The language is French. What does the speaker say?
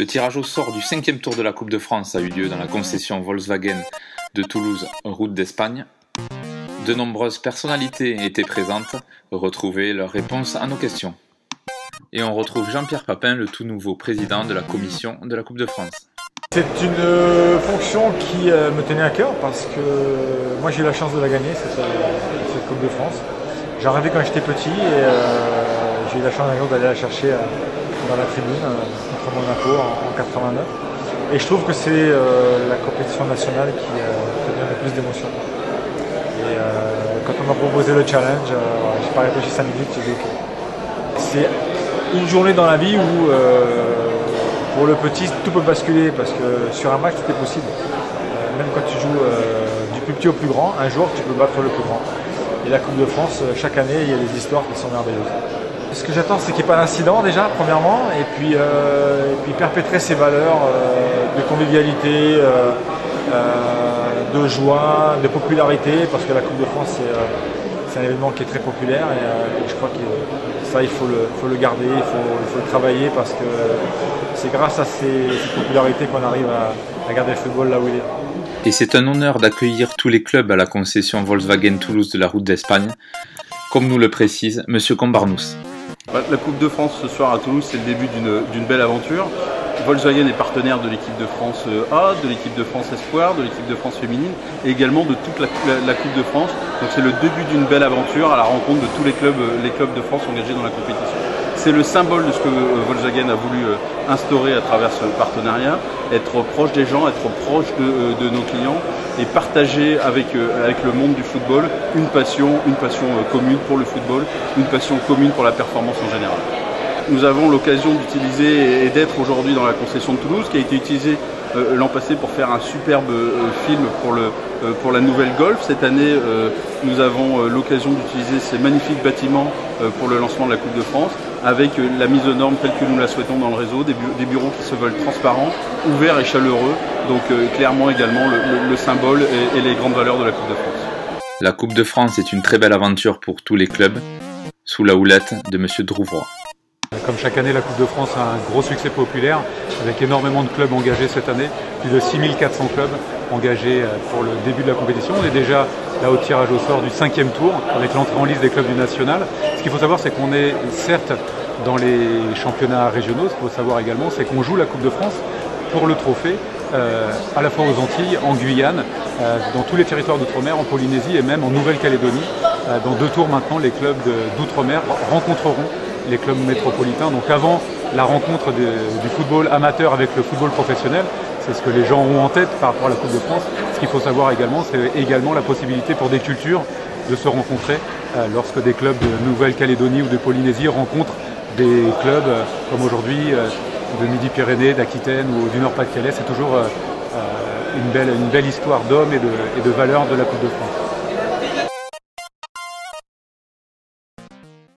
Le tirage au sort du 5e tour de la Coupe de France a eu lieu dans la concession Volkswagen de Toulouse, route d'Espagne. De nombreuses personnalités étaient présentes, retrouver leurs réponses à nos questions. Et on retrouve Jean-Pierre Papin, le tout nouveau président de la commission de la Coupe de France. C'est une fonction qui me tenait à cœur parce que moi j'ai eu la chance de la gagner, cette Coupe de France. J'en rêvais quand j'étais petit et j'ai eu la chance un jour d'aller la chercher dans la tribune contre Monaco en 89. Et je trouve que c'est la compétition nationale qui donne le plus d'émotion. Et quand on m'a proposé le challenge, j'ai pas réfléchi 5 minutes, j'ai dit ok. C'est une journée dans la vie où pour le petit tout peut basculer parce que sur un match tout est possible. Même quand tu joues du plus petit au plus grand, un jour tu peux battre le plus grand. Et la Coupe de France, chaque année, il y a des histoires qui sont merveilleuses. Ce que j'attends, c'est qu'il n'y ait pas d'incident déjà, premièrement, et puis perpétrer ces valeurs de convivialité, de joie, de popularité, parce que la Coupe de France, c'est un événement qui est très populaire et je crois que ça, il faut le garder, il faut le travailler, parce que c'est grâce à cette popularité qu'on arrive à garder le football là où il est. Et c'est un honneur d'accueillir tous les clubs à la concession Volkswagen Toulouse de la route d'Espagne, comme nous le précise M. Combarnous. La Coupe de France ce soir à Toulouse, c'est le début d'une belle aventure. Volkswagen est partenaire de l'équipe de France A, de l'équipe de France Espoir, de l'équipe de France féminine et également de toute la Coupe de France. Donc c'est le début d'une belle aventure à la rencontre de tous les clubs de France engagés dans la compétition. C'est le symbole de ce que Volkswagen a voulu instaurer à travers ce partenariat, être proche des gens, être proche de nos clients et partager avec le monde du football une passion commune pour le football, une passion commune pour la performance en général. Nous avons l'occasion d'utiliser et d'être aujourd'hui dans la concession de Toulouse, qui a été utilisée l'an passé pour faire un superbe film pour la nouvelle Golf. Cette année, nous avons l'occasion d'utiliser ces magnifiques bâtiments pour le lancement de la Coupe de France, avec la mise aux normes telle que nous la souhaitons dans le réseau, des bureaux qui se veulent transparents, ouverts et chaleureux, donc clairement également le symbole et les grandes valeurs de la Coupe de France. La Coupe de France est une très belle aventure pour tous les clubs, sous la houlette de M. Drouvois. Comme chaque année, la Coupe de France a un gros succès populaire, avec énormément de clubs engagés cette année, plus de 6400 clubs engagés pour le début de la compétition. On est déjà là au tirage au sort du 5e tour, avec l'entrée en liste des clubs du national. Ce qu'il faut savoir, c'est qu'on est certes dans les championnats régionaux. Ce qu'il faut savoir également, c'est qu'on joue la Coupe de France pour le trophée, à la fois aux Antilles, en Guyane, dans tous les territoires d'outre-mer, en Polynésie et même en Nouvelle-Calédonie. Dans 2 tours maintenant, les clubs d'outre-mer rencontreront les clubs métropolitains. Donc avant la rencontre du football amateur avec le football professionnel, c'est ce que les gens ont en tête par rapport à la Coupe de France. Ce qu'il faut savoir également, c'est également la possibilité pour des cultures de se rencontrer lorsque des clubs de Nouvelle-Calédonie ou de Polynésie rencontrent des clubs comme aujourd'hui de Midi-Pyrénées, d'Aquitaine ou du Nord-Pas-de-Calais. C'est toujours une belle histoire d'hommes et de valeurs de la Coupe de France.